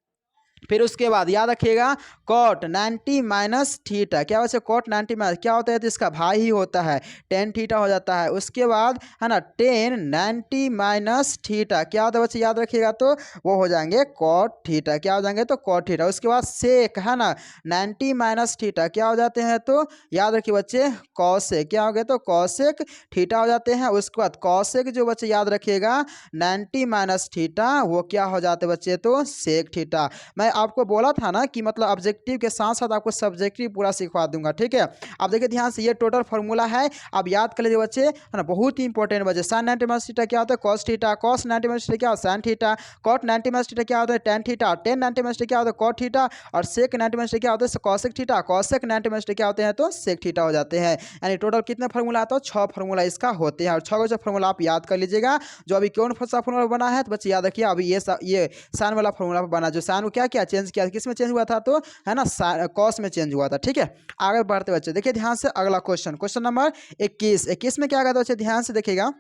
फिर उसके बाद याद रखिएगा कॉट 90 माइनस थीटा क्या वैसे, कॉट 90 माइनस क्या होता है, तो इसका भाई ही होता है, टेन थीटा हो जाता है। उसके बाद है ना टेन 90 माइनस थीटा क्या होता है बच्चे, याद रखिएगा, तो वो हो जाएंगे कॉट थीटा, क्या हो जाएंगे, तो कॉट थीटा। उसके बाद सेक है ना 90 माइनस थीटा क्या हो जाते हैं, तो याद रखिए बच्चे कॉसेक क्या हो गए, तो कॉसेक थीटा हो जाते हैं। उसके बाद कॉसेक जो बच्चे याद रखिएगा 90 माइनस थीटा वो क्या हो जाते हैं बच्चे, तो सेक थीटा। मैं आपको बोला था ना कि मतलब ऑब्जेक्टिव के साथ साथ आपको सब्जेक्टिव पूरा सिखवा दूंगा, ठीक है। आप देखिए ध्यान से, ये टोटल फार्मूला है, आप याद कर लीजिए बच्चे, है ना, बहुत ही इंपॉर्टेंट बच्चे। साइन 90 माइनस थीटा क्या होता है, cos theta, cos 90 minus theta क्या होता है, sine theta, cot 90 minus theta क्या होता है, tan theta, tan 90 minus theta क्या होता है, कॉट थीटा, और सेक 90 माइनस थीटा क्या होता है, cosec theta, cosec 90 minus theta क्या होते हैं, तो सेक थीटा हो जाते हैं। यानी टोटल कितने फार्मूला आता है, 6 फार्मूला इसका होते हैं, और 6 जो फार्मूला आप याद कर लीजिएगा। जो अभी कौन सा फार्मूला बना है, तो बच्चे याद रखिए अभी ये साइन वाला फार्मूला बना, जो साइन को क्या क्या चेंज किया, किस में चेंज हुआ था, तो है ना कॉस में चेंज हुआ था, ठीक है। आगे बढ़ते बच्चे, देखिए ध्यान से अगला क्वेश्चन, क्वेश्चन नंबर 21 में क्या कहता है बच्चे, ध्यान से देखिएगा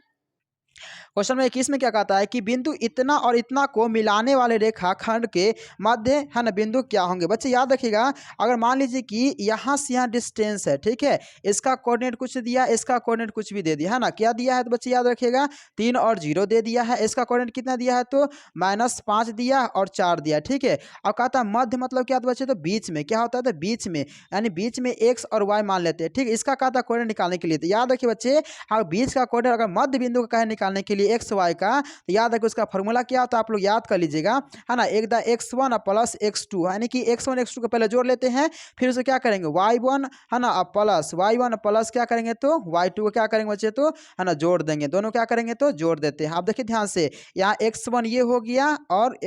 क्वेश्चन नंबर 21 में क्या कहता है कि बिंदु इतना और इतना को मिलाने वाले रेखाखंड के मध्य है ना बिंदु क्या होंगे। बच्चे याद रखिएगा, अगर मान लीजिए कि यहाँ से यहाँ डिस्टेंस है, ठीक है, इसका कोऑर्डिनेट कुछ दिया, इसका कोऑर्डिनेट कुछ भी दे दिया है ना, क्या दिया है तो बच्चे याद रखिएगा 3 और 0 दे दिया है। इसका कोऑर्डिनेट कितना दिया है तो -5 दिया और 4 दिया, ठीक है। और कहता है मध्य मतलब क्या, तो बच्चे तो बीच में क्या होता है तो बीच में, यानी बीच में x और y मान लेते हैं, ठीक है। इसका कहता है कोऑर्डिनेट निकालने के लिए, तो याद रखिए बच्चे, हाँ बीच का कोऑर्डिनेट अगर मध्य बिंदु का कहे निकालने के लिए एक्स वाई का, तो याद रखिए उसका फॉर्मूला क्या होता है, आप लोग याद कर लीजिएगा, है ना। एक द x1 प्लस x2, यानी कि x1 x2 को पहले जोड़ लेते हैं, फिर उसे क्या करेंगे y1 है ना प्लस y1 प्लस क्या करेंगे तो y2 को क्या करेंगे बच्चे तो है ना जोड़ देंगे, दोनों क्या करेंगे तो जोड़ देते हैं। आप देखिए ध्यान से, यहाँ x1 ये हो गया और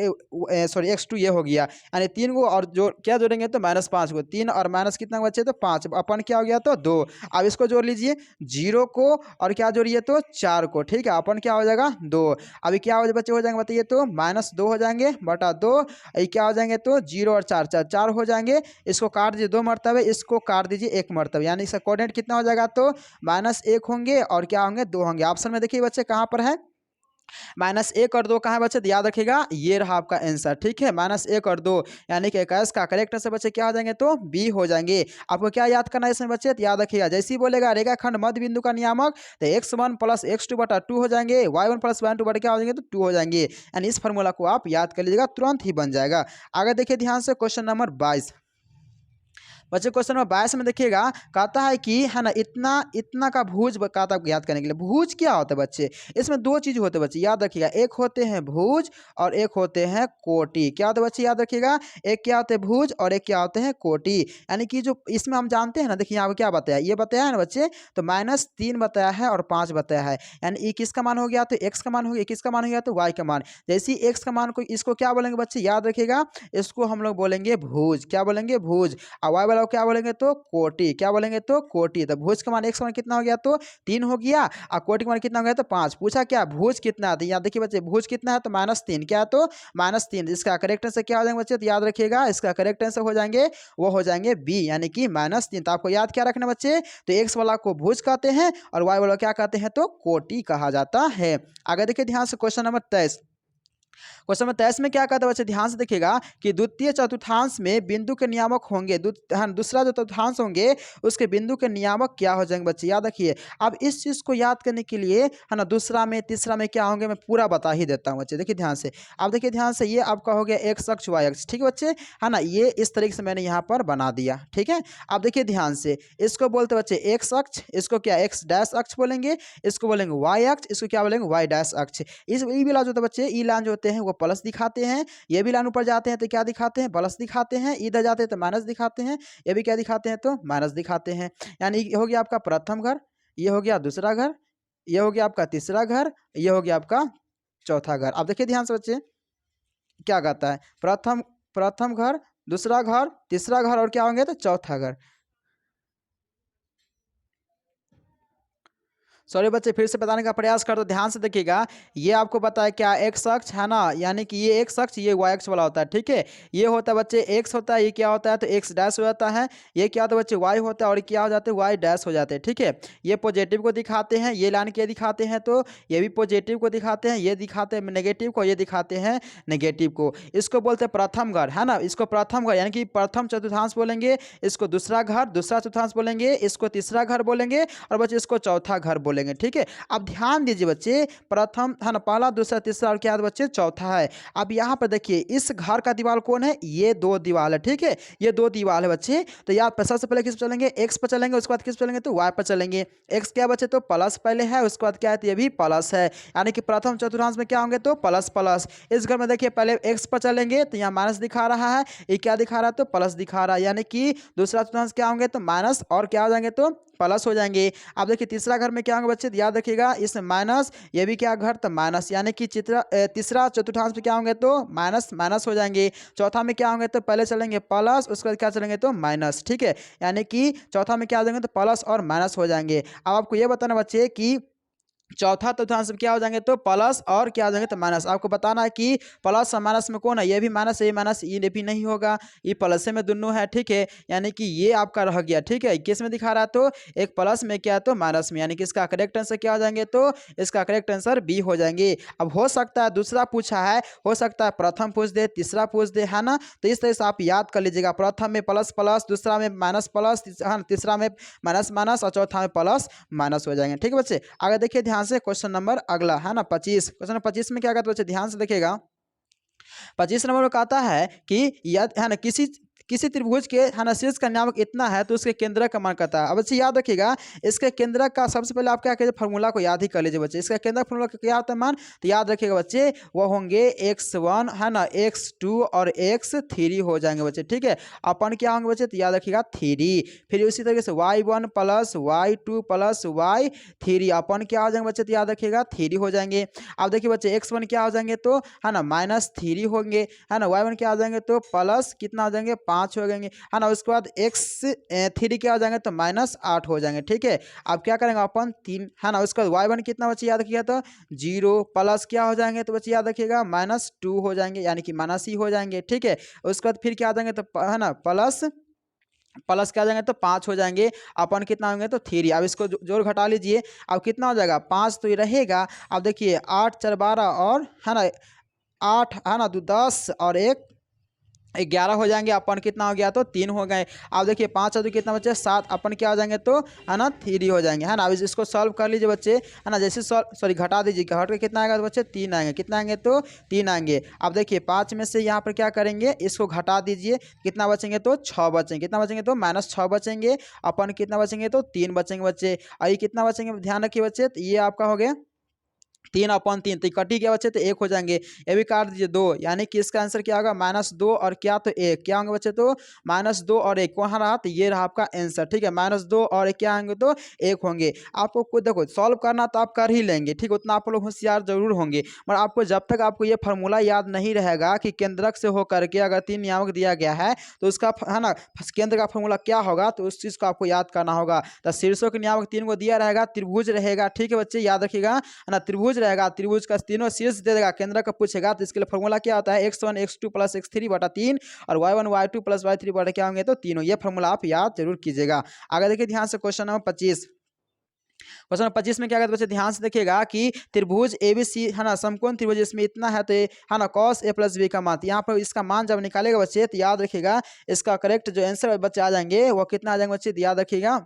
सॉरी x2 ये हो गया, यानी 3 को और जो क्या जोड़ेंगे तो -5 को, 3 और माइनस कितना बच्चे तो 5, अपन क्या हो गया तो 2। अब इसको जोड़ लीजिए 0 को और क्या जोड़िए तो 4 को, ठीक है, अपन क्या हो जाएगा 2। अभी क्या हो बच्चे हो जाएंगे बताइए तो -2 हो जाएंगे बटा 2, ये क्या हो जाएंगे तो 0 और 4 4 4 हो जाएंगे। इसको काट दीजिए 2 मरतबे, इसको काट दीजिए 1 मरतबे, यानी इसका कोऑर्डिनेट कितना हो जाएगा तो -1 होंगे और क्या होंगे 2 होंगे। ऑप्शन में देखिए बच्चे कहाँ पर है, -1 और 2 कहाँ है बच्चे, तो याद रखिएगा ये रहा आपका आंसर, ठीक है, -1 और 2, यानी कि 21 का करेक्ट आंसर बच्चे क्या हो जाएंगे तो बी हो जाएंगे। आपको क्या याद करना है इसमें बच्चे, तो याद रखिएगा जैसे ही बोलेगा रेखाखंड मध्य बिंदु का नियामक, तो x1 प्लस x2 बटा 2 हो जाएंगे, y1 प्लस y2 बटा क्या हो जाएंगे तो 2 हो जाएंगे, यानी इस फॉर्मूला को आप याद कर लीजिएगा, तुरंत ही बन जाएगा। आगे देखिए ध्यान से क्वेश्चन नंबर 22। बच्चे क्वेश्चन नंबर 22 में देखिएगा, कहता है कि है ना इतना इतना का भुज कहता है याद करने के लिए। भुज क्या होता है बच्चे, इसमें दो चीज होते हैं बच्चे, याद रखिएगा, एक होते हैं भुज और एक होते हैं कोटि। क्या होता है बच्चे याद रखिएगा, एक क्या होते हैं भुज और एक क्या होते हैं कोटि। यानी कि जो इसमें हम जानते हैं ना, देखिए यहाँ पे क्या बताया, ये बताया है ना बच्चे, तो -3 बताया है और 5 बताया है, यानी ये किसका मान हो गया तो x का मान हो गया, किसका मान हो गया तो y का मान। जैसे ही x का मान को इसको क्या बोलेंगे बच्चे, याद रखिएगा, इसको हम लोग बोलेंगे भुज, क्या बोलेंगे भुज, और y वाला को क्या बोलेंगे तो कोटि, क्या बोलेंगे तो कोटि। तो भुज का मान x का मान कितना हो गया तो 3 हो गया और कोटि का मान कितना हो गया तो 5। पूछा क्या भुज कितना है, तो यहाँ देखिए बच्चे भुज कितना है तो -3, क्या है तो -3। इसका करेक्ट आंसर क्या हो जाएंगे बच्चे, तो याद रखिएगा इसका करेक्ट आंसर हो जाएंगे वो हो जाएंगे बी, यानी कि -3। तो आपको याद क्या रखना बच्चे, तो एक्स वाला को भुज कहते हैं और वाई वाला क्या कहते हैं तो कोटि कहा जाता है। आगे देखिए ध्यान से क्वेश्चन नंबर 23। क्वेश्चन नंबर 23 में क्या कहता है बच्चे, ध्यान से देखिएगा कि द्वितीय चतुर्थांश में बिंदु के नियामक होंगे, दूसरा जो चतुर्थांश होंगे उसके बिंदु के नियामक क्या हो जाएंगे बच्चे, याद रखिए। अब इस चीज को याद करने के लिए है ना दूसरा में तीसरा में क्या होंगे मैं पूरा बता ही देता हूँ बच्चे, देखिए ध्यान से। अब देखिए ध्यान से, ये आपका हो गया एक्स अक्ष वाई अक्ष, ठीक है बच्चे, है ना, ये इस तरीके से मैंने यहाँ पर बना दिया, ठीक है। अब देखिए ध्यान से, इसको बोलते बच्चे एक्स अक्ष, इसको क्या एक्स डैश अक्ष बोलेंगे, इसको बोलेंगे वाई अक्ष, इसको क्या बोलेंगे वाई डैश अक्ष। इस ई वाला जो होता है बच्चे, ई लाइन जो होते हैं वो प्लस दिखाते हैं, ये भी लाइन ऊपर जाते हैं तो क्या दिखाते हैं प्लस दिखाते हैं, इधर जाते हैं तो माइनस दिखाते हैं, ये भी क्या दिखाते हैं तो माइनस दिखाते हैं। यानी ये हो गया आपका प्रथम घर, ये हो गया दूसरा घर, ये हो गया आपका तीसरा घर, ये हो गया आपका चौथा घर। अब देखिए ध्यान से बच्चे क्या कहता है, प्रथम प्रथम घर, दूसरा घर, तीसरा घर और क्या होंगे तो चौथा घर। सॉरी बच्चे, फिर से बताने का प्रयास कर, तो ध्यान से देखिएगा, ये आपको पता है क्या एक्स अक्ष है ना, यानी कि ये एक्स अक्ष ये वाई अक्ष वाला होता है, ठीक है। ये होता है बच्चे एक्स होता है, ये क्या होता है तो एक्स डैश हो जाता है, ये क्या होता है बच्चे वाई होता है और क्या हो जाते हैं वाई डैश हो जाते हैं, ठीक है। ये पॉजिटिव को दिखाते हैं, ये लाइन क्या दिखाते हैं तो ये भी पॉजिटिव को दिखाते हैं, ये दिखाते हैं नेगेटिव को, ये दिखाते हैं नेगेटिव को। इसको बोलते हैं प्रथम घर, है ना, इसको प्रथम घर यानी कि प्रथम चतुर्थांश बोलेंगे, इसको दूसरा घर दूसरा चतुर्थांश बोलेंगे, इसको तीसरा घर बोलेंगे और बच्चे इसको चौथा घर बोलेंगे, ठीक है। अब ध्यान दीजिए बच्चे, प्रथम है ना, पहला दूसरा तीसरा और क्या है बच्चे चौथा है। अब यहाँ पर देखिए इस घर का दीवार कौन है, ये दो दीवार है, ठीक है, ये दो दीवार है बच्चे। तो यहाँ सबसे पहले किस पर चलेंगे, एक्स पर चलेंगे, उसके बाद किस पर चलेंगे तो वाई पर चलेंगे। एक्स क्या बच्चे तो प्लस पहले है, उसके बाद क्या है तो ये भी प्लस है, यानी कि प्रथम चतुर्थांश में क्या होंगे तो प्लस प्लस। इस घर में देखिए पहले एक्स पर चलेंगे तो यहाँ माइनस दिखा रहा है, ये क्या दिखा रहा है तो प्लस दिखा रहा है, यानी कि दूसरा चतुर्थांश क्या होंगे तो माइनस और क्या हो जाएंगे तो प्लस हो जाएंगे। अब देखिए तीसरा घर में क्या होंगे बच्चे, याद रखिएगा इसमें माइनस, ये भी क्या घर तो माइनस, यानी कि तीसरा चतुर्थांश में क्या होंगे तो माइनस माइनस हो जाएंगे। चौथा में क्या होंगे तो पहले चलेंगे प्लस, उसके बाद क्या चलेंगे तो माइनस, ठीक है, यानी कि चौथा में क्या आ जाएंगे तो प्लस और माइनस हो जाएंगे। अब आपको ये बताना बच्चे कि चौथा चतुर्थांश में क्या हो जाएंगे तो प्लस और क्या हो जाएंगे तो माइनस। आपको बताना है कि प्लस और माइनस में कौन है, ये भी माइनस है, ये माइनस, ये भी नहीं होगा, ये प्लस में दोनों है, ठीक है। यानी कि ये आपका रह गया, ठीक है। किस में दिखा रहा है तो एक प्लस में क्या तो माइनस में, यानी कि इसका करेक्ट आंसर क्या हो जाएंगे तो इसका करेक्ट आंसर बी हो जाएंगे। अब हो सकता है दूसरा पूछा है, हो सकता है प्रथम पूछ दे, तीसरा पूछ दे, है ना। तो इस तरह से आप याद कर लीजिएगा, प्रथम में प्लस प्लस, दूसरा में माइनस प्लस, तीसरा में माइनस माइनस और चौथा में प्लस माइनस हो जाएंगे, ठीक है बच्चे। आगे देखिए ध्यान से क्वेश्चन नंबर अगला है ना 25। क्वेश्चन 25 में क्या कहते बच्चे ध्यान से देखिएगा। 25 नंबर में कहता है कि यदि है ना किसी किसी त्रिभुज के है ना शीर्ष का नामक इतना है तो उसके केंद्र का मान कहता है। अब बच्चे याद रखिएगा, इसके केंद्र का सबसे पहले आप क्या कीजिए, फॉर्मूला को याद ही कर लीजिए बच्चे। इसका केंद्र फॉर्मूला क्या होता है मान, तो याद रखिएगा बच्चे, वो होंगे x1 है ना, x2 और x3 हो जाएंगे बच्चे, ठीक है। अपन क्या होंगे बच्चे, तो याद रखिएगा 3। फिर उसी तरीके से y1 plus y2 plus y3 अपन क्या हो जाएंगे बच्चे, तो याद रखिएगा 3 हो जाएंगे। अब देखिए बच्चे x1 क्या हो जाएंगे तो है ना -3 होंगे, है ना। y1 क्या हो जाएंगे तो प्लस कितना हो जाएंगे 5 हो जाएंगे, है ना। उसके बाद x3 क्या हो जाएंगे तो -8 हो जाएंगे, ठीक है। अब क्या करेंगे अपन 3, है ना। उसके बाद y1 कितना बच्चे याद रखिएगा तो 0 प्लस क्या हो जाएंगे तो बच्चे याद रखिएगा -2 हो जाएंगे, यानी कि माइनस ही हो जाएंगे, ठीक है। उसके बाद फिर क्या आ जाएंगे तो है ना प्लस प्लस क्या आ जाएंगे तो 5 हो जाएंगे, अपन कितना होंगे तो 3। अब इसको जोड़ घटा लीजिए, अब कितना हो जाएगा 5 तो ये रहेगा। अब देखिए 8 4 12 और है ना 8 है ना 2 10 और 1 11 हो जाएंगे, अपन कितना हो गया तो 3 हो गए। अब देखिए 5 और 2 कितना बचे 7, अपन क्या हो जाएंगे तो है ना 3 हो जाएंगे, है ना। अब इसको सॉल्व कर लीजिए बच्चे, है ना। जैसे सॉरी घटा दीजिए, घट के कितना आएगा तो बच्चे 3 आएंगे, कितना आएंगे तो 3 आएंगे। अब देखिए 5 में से यहाँ पर क्या करेंगे, इसको घटा दीजिए, कितना बचेंगे तो 6 बचेंगे, कितना बचेंगे तो -6 बचेंगे। अपन कितना बचेंगे तो 3 बचेंगे बच्चे। और ये कितना बचेंगे ध्यान रखिए बच्चे, तो ये आपका हो गया 3/3, तो कटी क्या बच्चे तो 1 हो जाएंगे। ये भी काट दीजिए 2, यानी कि इसका आंसर क्या होगा -2 और क्या तो 1, क्या होंगे बच्चे तो -2 और 1 कहाँ रहा, तो ये रहा आपका आंसर, ठीक है। -2 और 1 क्या होंगे तो 1 होंगे। आपको खुद देखो सॉल्व करना तो आप कर ही लेंगे, ठीक, उतना आप लोग होशियार जरूर होंगे, मगर आपको जब तक आपको ये फार्मूला याद नहीं रहेगा कि केंद्रक से होकर के अगर 3 नियामक दिया गया है तो उसका है ना केंद्र का फार्मूला क्या होगा, तो उस चीज़ को आपको याद करना होगा। तो शीर्षों के नियामक 3 को दिया रहेगा, त्रिभुज रहेगा, ठीक है बच्चे, याद रखिएगा, है ना। त्रिभुज रहेगा, त्रिभुज का तीनों शीर्ष दे देगा, केंद्र का पूछेगा, तो इसके लिए फॉर्मूला क्या होता है x1 x2 प्लस x3 बटा 3 और y1 y2 प्लस y3 बटा क्या होंगे तो तीनों। ये फॉर्मूला आप याद जरूर कीजिएगा। आगे देखिए ध्यान से क्वेश्चन नंबर 25। क्वेश्चन नंबर 25 में क्या कहते हैं बच्चे, ध्यान से देखिएगा कि त्रिभुज ABC है ना समकोण त्रिभुज, इसमें इतना है तो है ना cos a प्लस बी का मान, यहाँ पर इसका मान जब निकालेगा बच्चे तो याद रखिएगा इसका करेक्ट जो आंसर बच्चे आ जाएंगे वो कितना आ जाएंगे बच्चे, याद रखिएगा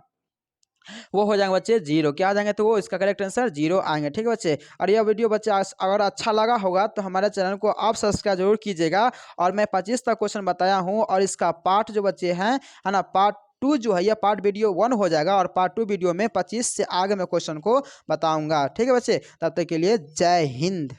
वो हो जाएंगे बच्चे 0, क्या आ जाएंगे तो वो इसका करेक्ट आंसर 0 आएंगे, ठीक है बच्चे। और यह वीडियो बच्चे अगर अच्छा लगा होगा तो हमारे चैनल को आप सब्सक्राइब जरूर कीजिएगा। और मैं 25 तक क्वेश्चन बताया हूँ, और इसका पार्ट जो बच्चे हैं है ना पार्ट 2 जो है, यह पार्ट वीडियो 1 हो जाएगा, और पार्ट 2 वीडियो में 25 से आगे मैं क्वेश्चन को बताऊंगा, ठीक है बच्चे। तब तक के लिए जय हिंद।